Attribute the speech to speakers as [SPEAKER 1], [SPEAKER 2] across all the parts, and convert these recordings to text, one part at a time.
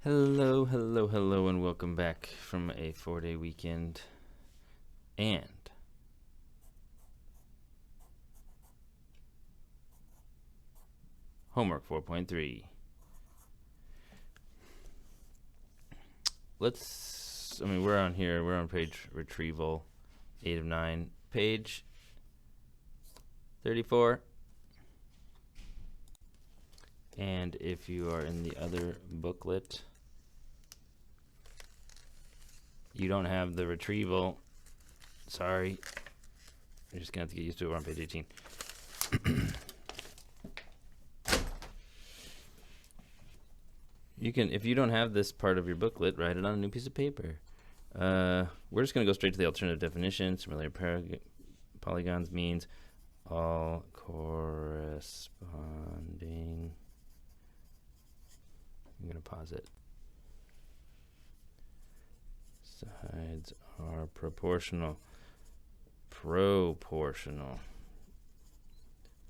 [SPEAKER 1] Hello, hello, hello, and welcome back from a 4-day weekend and homework 4.3. We're on here, we're on page retrieval 8 of 9, page 34. And if you are in the other booklet, you don't have the retrieval. Sorry. You're just going to have to get used to it. We're on page 18. You can, if you don't have this part of your booklet, write it on a new piece of paper. We're just going to go straight to the alternative definition. Similar polygons means all corresponding. I'm going to pause it. Sides are proportional.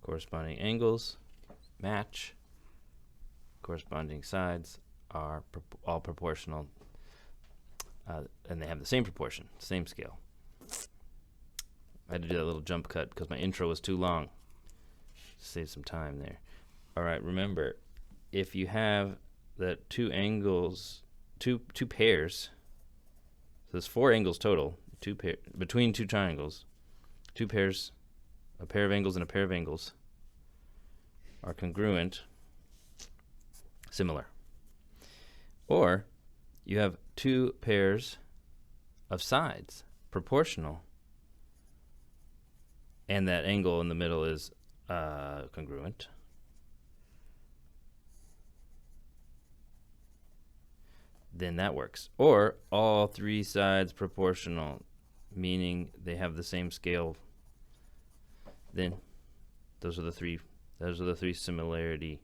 [SPEAKER 1] Corresponding angles match. Corresponding sides are all proportional, and they have the same proportion, same scale. I had to do that little jump cut because my intro was too long. Save some time there. All right, remember, if you have that two pairs, so there's 4 angles total, between 2 triangles, 2 pairs, a pair of angles and a pair of angles are congruent, similar. Or you have 2 pairs of sides, proportional, and that angle in the middle is congruent. Then that works. Or all 3 sides proportional, meaning they have the same scale. Then those are the three similarity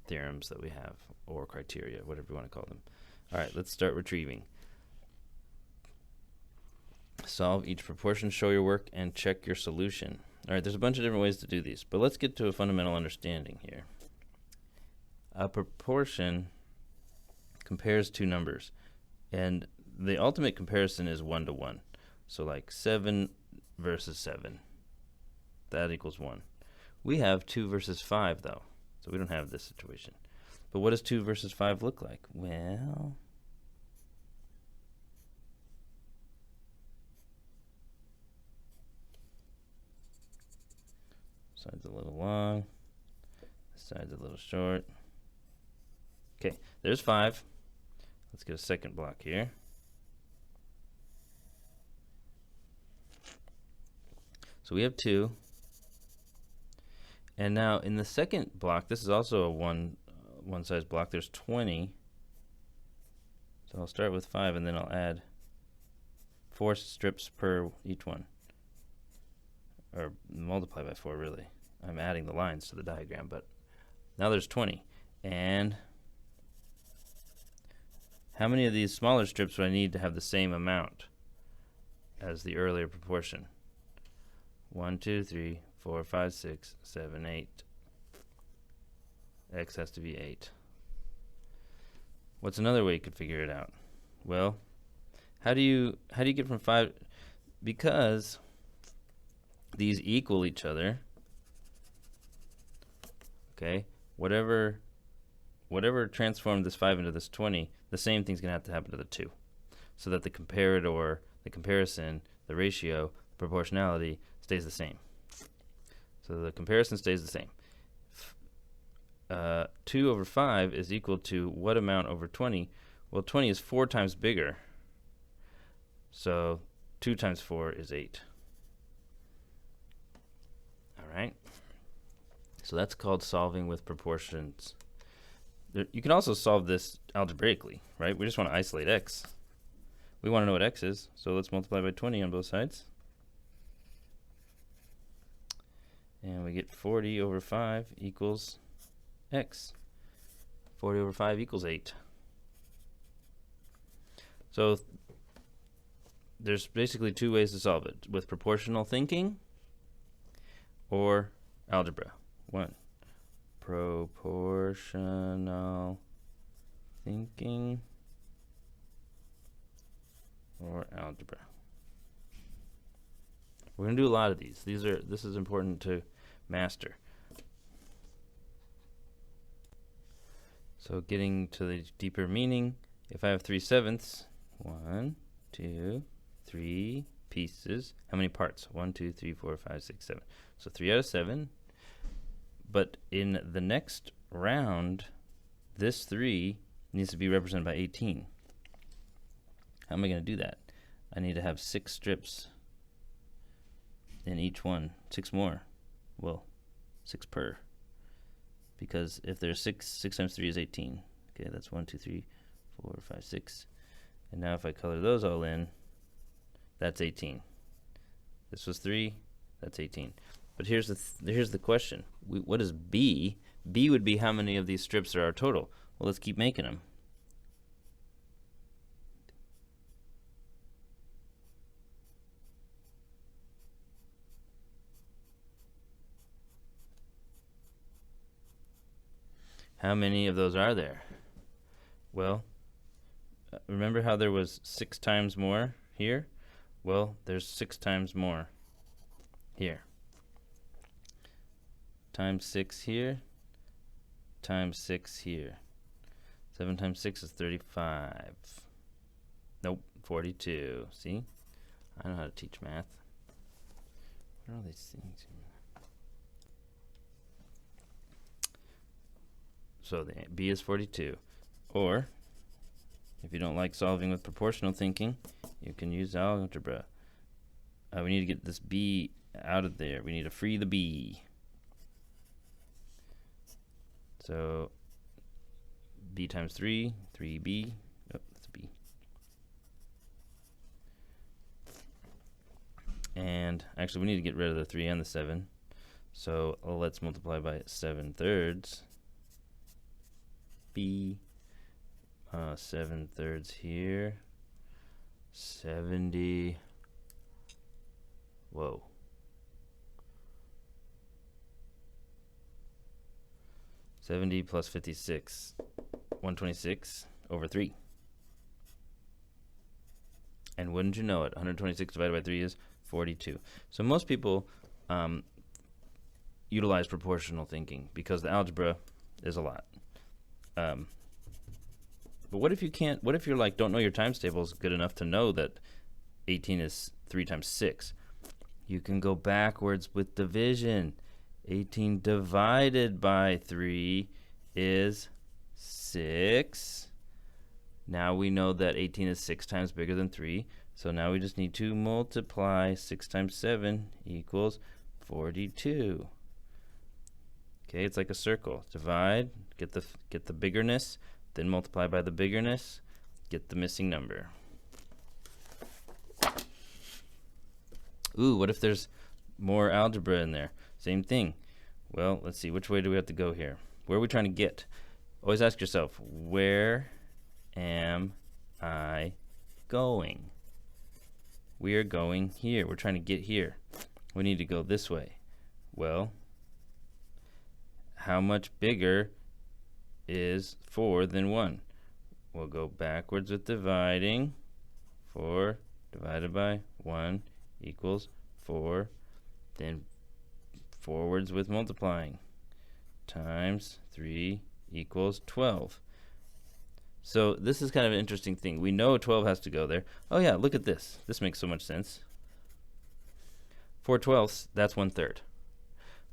[SPEAKER 1] theorems that we have, or criteria, whatever you want to call them. All right, let's start retrieving. Solve each proportion, show your work, and check your solution. All right, there's a bunch of different ways to do these, but let's get to a fundamental understanding here. A proportion compares 2 numbers, and the ultimate comparison is 1 to 1. So like 7 versus 7, that equals 1. We have 2 versus 5 though, so we don't have this situation. But what does 2 versus 5 look like? Well, side's a little long, this side's a little short. Okay, there's 5. Let's get a second block here. So we have 2. And now in the second block, this is also a one size block. There's 20. So I'll start with 5 and then I'll add 4 strips per each one. Or multiply by 4 really. I'm adding the lines to the diagram, but now there's 20. And how many of these smaller strips do I need to have the same amount as the earlier proportion? 1, 2, 3, 4, 5, 6, 7, 8. X has to be 8. What's another way you could figure it out? Well, how do you get from 5? Because these equal each other. Okay, whatever transformed this 5 into this 20, the same thing's going to have to happen to the 2. So that the comparator, the comparison, the ratio, the proportionality stays the same. So the comparison stays the same. 2 over 5 is equal to what amount over 20? Well, 20 is 4 times bigger. So 2 times 4 is 8. All right. So that's called solving with proportions. You can also solve this algebraically, right? We just want to isolate x. We want to know what x is, so let's multiply by 20 on both sides. And we get 40 over 5 equals x. 40 over 5 equals 8. So there's basically 2 ways to solve it, with proportional thinking or algebra. 1, proportional thinking or algebra. We're going to do a lot of these. This is important to master. So getting to the deeper meaning, if I have 3/7, 1, 2, 3 pieces. How many parts? 1, 2, 3, 4, 5, 6, 7. So 3 out of 7. But in the next round, this 3 needs to be represented by 18. How am I going to do that? I need to have 6 strips in each one. 6 more. Well, 6 per. Because if there's 6 times 3 is 18. Okay, that's 1, 2, 3, 4, 5, 6. And now if I color those all in, that's 18. This was 3, that's 18. But here's the question. What is B? B would be how many of these strips are our total. Well, let's keep making them. How many of those are there? Well, remember how there was 6 times more here? Well, there's 6 times more here. Times 6 here, times 6 here. 7 times 6 is 35. Nope, 42. See? I know how to teach math. What are all these things? So the B is 42. Or, if you don't like solving with proportional thinking, you can use algebra. We need to get this B out of there. We need to free the B. So B times 3, 3B. Oh, that's B. And actually, we need to get rid of the 3 and the 7. So let's multiply by 7/3. B. 7/3 here. 70. Whoa. 70 plus 56. 126 over 3. And wouldn't you know it, 126 divided by 3 is 42. So most people utilize proportional thinking because the algebra is a lot. But what if you can't, what if you're like, don't know your times tables good enough to know that 18 is 3 times 6? You can go backwards with division. 18 divided by 3 is 6. Now we know that 18 is 6 times bigger than 3. So now we just need to multiply 6 times 7 equals 42. Okay, it's like a circle. Divide, get the biggerness, then multiply by the biggerness, get the missing number. Ooh, what if there's more algebra in there? Same thing. Well, let's see, which way do we have to go here? Where are we trying to get? Always ask yourself, where am I going? We are going here. We're trying to get here. We need to go this way. Well, how much bigger is 4 than 1? We'll go backwards with dividing. 4 divided by 1 equals 4. Then forwards with multiplying. Times 3 equals 12. So this is kind of an interesting thing. We know 12 has to go there. Oh yeah, look at this. This makes so much sense. 4/12, that's 1/3.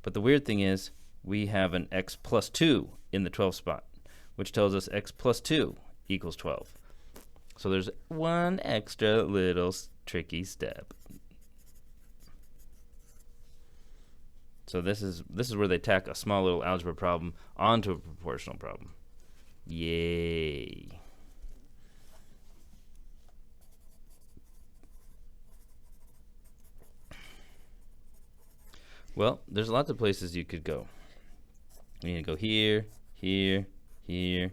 [SPEAKER 1] But the weird thing is, we have an x plus 2 in the 12 spot, which tells us x plus 2 equals 12. So there's one extra little tricky step. So this is where they tack a small little algebra problem onto a proportional problem. Yay. Well, there's lots of places you could go. You need to go here, here, here.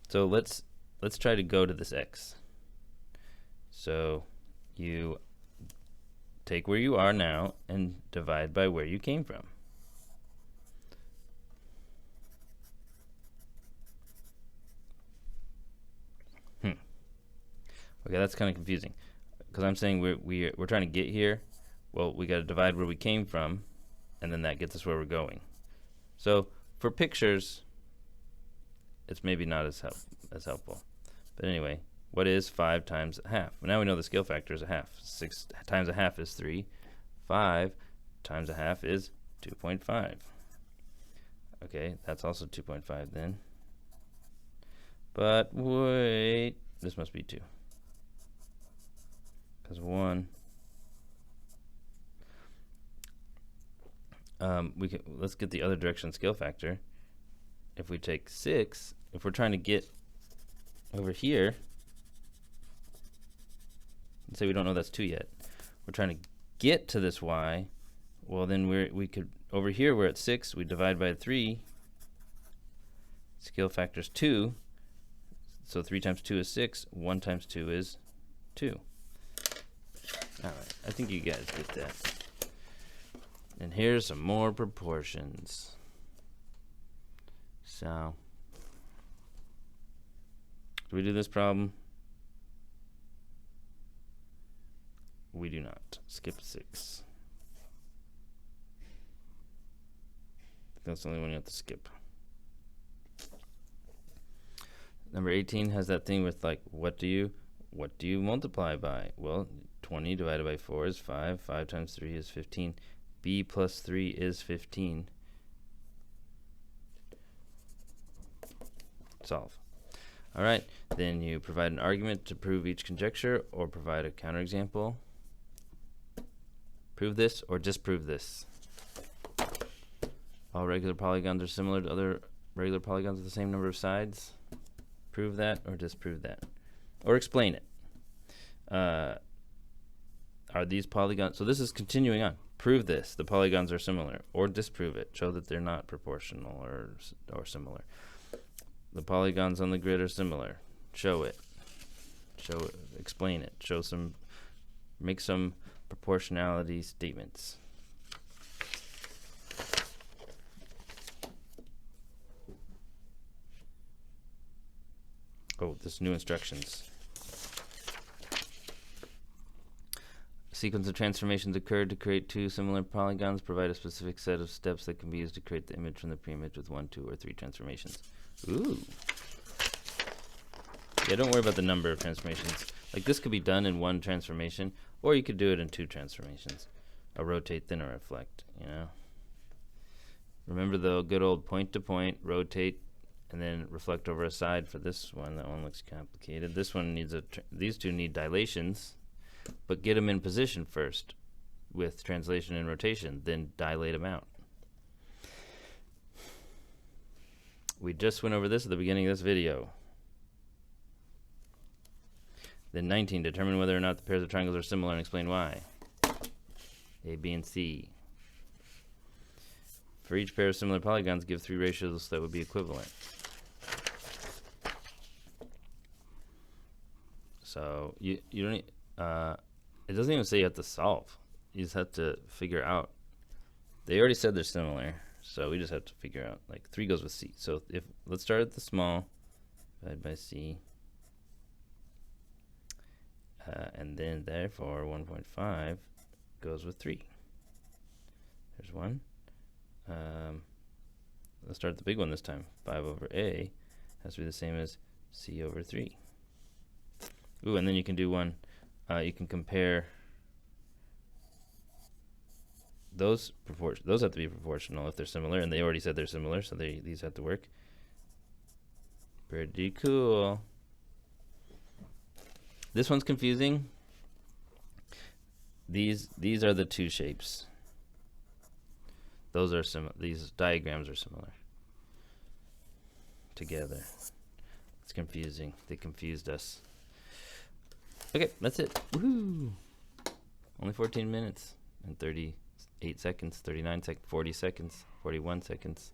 [SPEAKER 1] So let's try to go to this x. So you take where you are now and divide by where you came from. Okay, that's kind of confusing because I'm saying we're trying to get here. Well, we got to divide where we came from, and then that gets us where we're going. So for pictures, it's maybe not as helpful. But anyway, what is 5 times a half? Well, now we know the scale factor is a half. 6 times a half is 3. 5 times a half is 2.5. Okay, that's also 2.5 then. But wait, this must be 2. Because 1. Let's get the other direction scale factor. If we take 6, if we're trying to get over here, let's say we don't know that's 2 yet. We're trying to get to this y. Well, then we could, over here we're at 6, we divide by 3. Scale factor is 2. So 3 times 2 is 6. 1 times 2 is 2. All right, I think you guys get that. And here's some more proportions. So, do we do this problem? We do not. Skip 6. That's the only one you have to skip. Number 18 has that thing with like, what do you multiply by? Well, 20 divided by 4 is 5. 5 times 3 is 15. B plus 3 is 15. Solve. All right, then you provide an argument to prove each conjecture or provide a counterexample. Prove this or disprove this. All regular polygons are similar to other regular polygons with the same number of sides. Prove that or disprove that. Or explain it. Are these polygons, so this is continuing on. Prove this, the polygons are similar, or disprove it. Show that they're not proportional or similar. The polygons on the grid are similar. Show it. Show it. Explain it. Make some proportionality statements. Oh, this new instructions. A sequence of transformations occurred to create 2 similar polygons. Provide a specific set of steps that can be used to create the image from the pre-image with 1, 2, or 3 transformations. Ooh. Yeah, don't worry about the number of transformations. Like, this could be done in 1 transformation, or you could do it in 2 transformations. A rotate, then a reflect, you know? Remember the good old point to point, rotate, and then reflect over a side for this one. That one looks complicated. This one needs these two need dilations, but get them in position first with translation and rotation, then dilate them out. We just went over this at the beginning of this video. Then 19, determine whether or not the pairs of triangles are similar and explain why. A, B, and C. For each pair of similar polygons, give 3 ratios that would be equivalent. So you don't need, it doesn't even say you have to solve. You just have to figure out. They already said they're similar, so we just have to figure out. Like 3 goes with C. So let's start at the small, divide by C, and then therefore 1.5 goes with 3. There's 1. Let's start the big one this time. 5 over A has to be the same as C over 3. Ooh, and then you can do one. You can compare those proportions. Those have to be proportional if they're similar, and they already said they're similar, so these have to work. Pretty cool. This one's confusing. These are the 2 shapes. Those are similar. These diagrams are similar together. It's confusing. They confused us. Okay, that's it. Woohoo! Only 14 minutes and 38 seconds, 39 seconds, 40 seconds, 41 seconds.